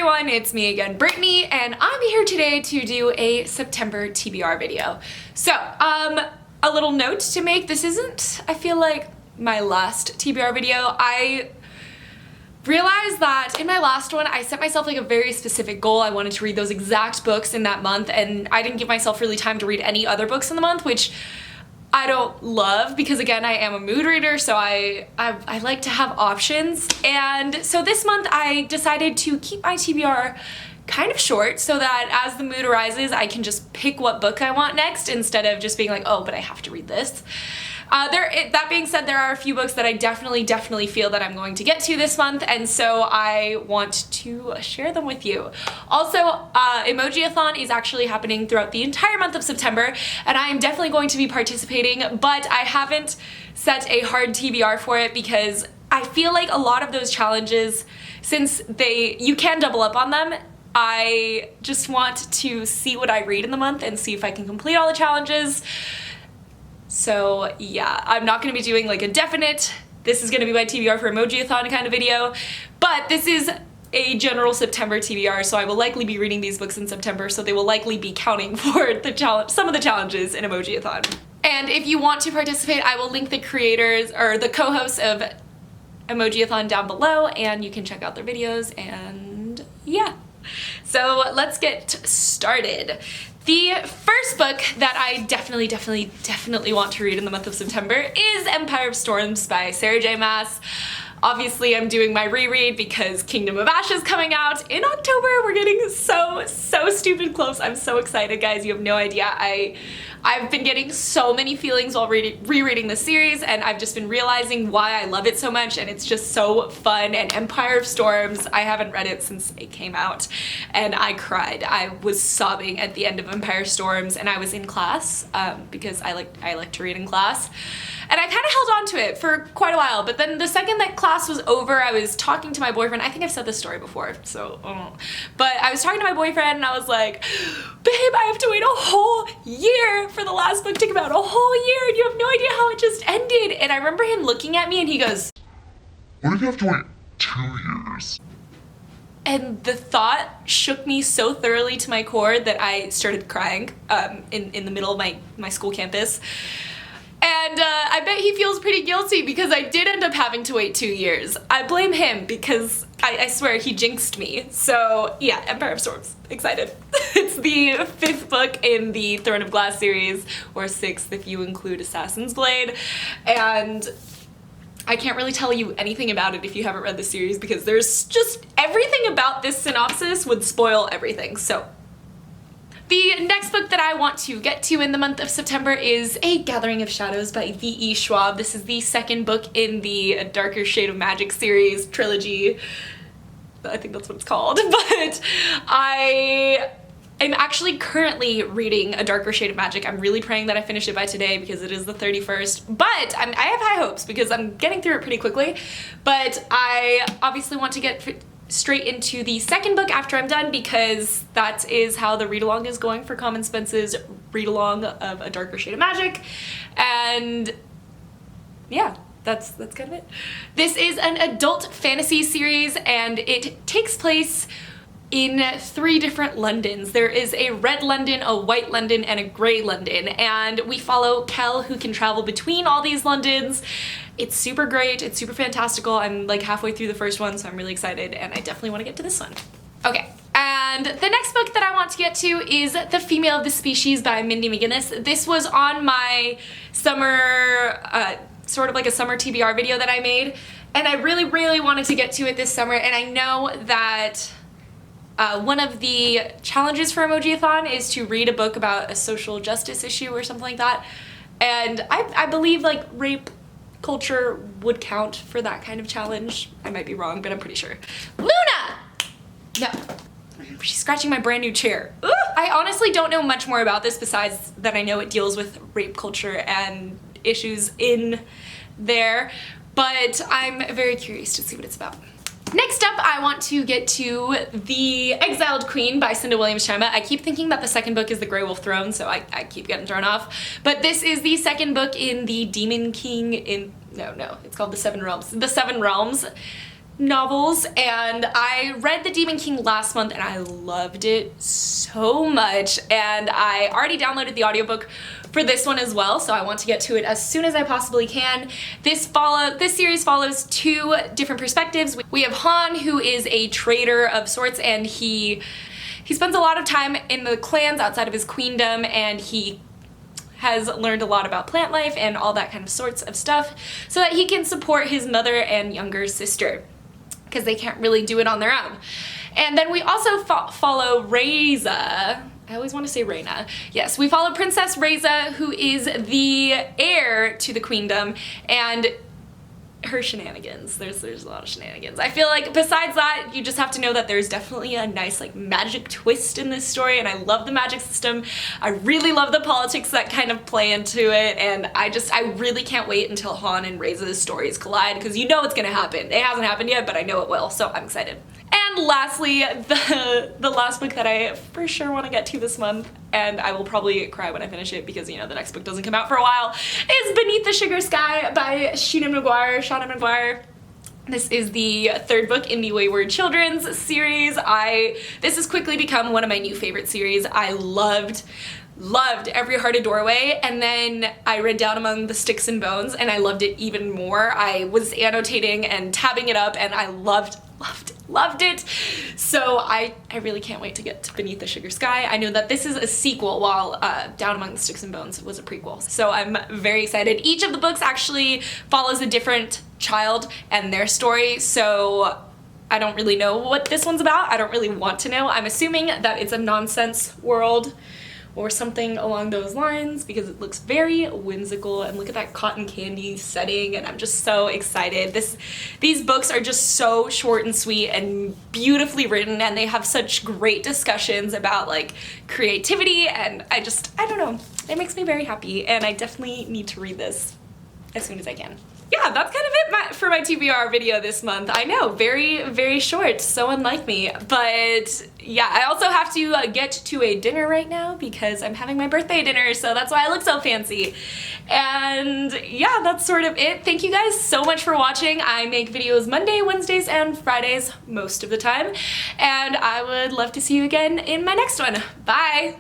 everyone, it's me again, Brittany, and I'm here today to do a September TBR video. So, a little note to make, this isn't, I feel like, my last TBR video. I realized that in my last one, I set myself like a very specific goal. I wanted to read those exact books in that month, and I didn't give myself really time to read any other books in the month, which I don't love because, again, I am a mood reader, so I like to have options. And so this month I decided to keep my TBR kind of short so that as the mood arises, I can just pick what book I want next instead of just being like, oh, but I have to read this. That being said, there are a few books that I definitely feel that I'm going to get to this month, and so I want to share them with you. Also, EMOJIATHON is actually happening throughout the entire month of September, and I am definitely going to be participating, but I haven't set a hard TBR for it because I feel like a lot of those challenges, since you can double up on them, I just want to see what I read in the month and see if I can complete all the challenges. So yeah, I'm not going to be doing like a definite, this is going to be my TBR for EMOJIATHON kind of video, but this is a general September TBR, so I will likely be reading these books in September, so they will likely be counting for the some of the challenges in EMOJIATHON. And if you want to participate, I will link the creators or the co-hosts of EMOJIATHON down below, and you can check out their videos, and yeah. So let's get started. The first book that I definitely want to read in the month of September is Empire of Storms by Sarah J. Maas. Obviously, I'm doing my reread because Kingdom of Ash is coming out in October. We're getting so stupid close. I'm so excited, guys. You have no idea. I've been getting so many feelings while rereading the series, and I've just been realizing why I love it so much, and it's just so fun. And Empire of Storms, I haven't read it since it came out, and I cried. I was sobbing at the end of Empire of Storms, and I was in class because I like to read in class. And I kind of held on to it for quite a while, but then the second that class was over, I was talking to my boyfriend. I think I've said this story before, so, but I was talking to my boyfriend and I was like, babe, I have to wait a whole year for the last book to come out, a whole year, and you have no idea how it just ended. And I remember him looking at me and he goes, what if you have to wait 2 years? And the thought shook me so thoroughly to my core that I started crying in the middle of my school campus. And I bet he feels pretty guilty because I did end up having to wait 2 years. I blame him because I swear he jinxed me. So yeah, Empire of Storms, excited. It's the 5th book in the Throne of Glass series, or 6th if you include Assassin's Blade. And I can't really tell you anything about it if you haven't read the series because there's just everything about this synopsis would spoil everything. So the next book that I want to get to in the month of September is A Gathering of Shadows by V.E. Schwab. This is the 2nd book in the A Darker Shade of Magic series trilogy. I think that's what it's called. But I am actually currently reading A Darker Shade of Magic. I'm really praying that I finish it by today because it is the 31st. But I have high hopes because I'm getting through it pretty quickly. But I obviously want to get straight into the 2nd book after I'm done because that is how the read-along is going for Common Spence's read-along of A Darker Shade of Magic. And yeah, that's kind of it. This is an adult fantasy series and it takes place in 3 different Londons. There is a red London, a white London, and a gray London, and we follow Kel, who can travel between all these Londons. It's super great, it's super fantastical. I'm like halfway through the first one, so I'm really excited, and I definitely want to get to this one. Okay, and the next book that I want to get to is The Female of the Species by Mindy McGinnis. This was on my summer, sort of like a summer TBR video that I made, and I really wanted to get to it this summer, and I know that one of the challenges for EMOJIATHON is to read a book about a social justice issue or something like that, and I believe like rape culture would count for that kind of challenge. I might be wrong, but I'm pretty sure. Luna! No. She's scratching my brand new chair. Ooh! I honestly don't know much more about this besides that I know it deals with rape culture and issues in there, but I'm very curious to see what it's about. Next up, I want to get to The Exiled Queen by Cinda Williams-Chima. I keep thinking that the 2nd book is The Grey Wolf Throne, so I keep getting thrown off. But this is the 2nd book in the Demon King in... No, it's called The 7 Realms. The 7 Realms novels, and I read The Demon King last month and I loved it so much, and I already downloaded the audiobook for this one as well, so I want to get to it as soon as I possibly can. This series follows two different perspectives. We have Han, who is a trader of sorts, and he spends a lot of time in the clans outside of his queendom, and he has learned a lot about plant life and all that kind of sorts of stuff so that he can support his mother and younger sister, because they can't really do it on their own. And then we also follow Reza. I always want to say Reina. Yes, we follow Princess Reza, who is the heir to the queendom, and her shenanigans. There's a lot of shenanigans. I feel like besides that, you just have to know that there's definitely a nice like magic twist in this story, and I love the magic system. I really love the politics that kind of play into it, and I really can't wait until Han and Reza's stories collide, because you know it's gonna happen. It hasn't happened yet, but I know it will, so I'm excited. And lastly, the last book that I for sure want to get to this month, and I will probably cry when I finish it because, you know, the next book doesn't come out for a while, is Beneath the Sugar Sky by Shauna McGuire. This is the third book in the Wayward Children's series. This has quickly become one of my new favorite series. I loved Every Heart a Doorway, and then I read Down Among the Sticks and Bones, and I loved it even more. I was annotating and tabbing it up, and I loved it. So I really can't wait to get to Beneath the Sugar Sky. I know that this is a sequel, while Down Among the Sticks and Bones was a prequel. So I'm very excited. Each of the books actually follows a different child and their story, so I don't really know what this one's about. I don't really want to know. I'm assuming that it's a nonsense world or something along those lines, because it looks very whimsical, and look at that cotton candy setting, and I'm just so excited. These books are just so short and sweet and beautifully written, and they have such great discussions about like creativity, and I don't know, it makes me very happy, and I definitely need to read this as soon as I can. Yeah, that's kind of it for my TBR video this month. I know, very, very short, so unlike me. But yeah, I also have to get to a dinner right now because I'm having my birthday dinner, so that's why I look so fancy. And yeah, that's sort of it. Thank you guys so much for watching. I make videos Monday, Wednesdays, and Fridays most of the time. And I would love to see you again in my next one. Bye!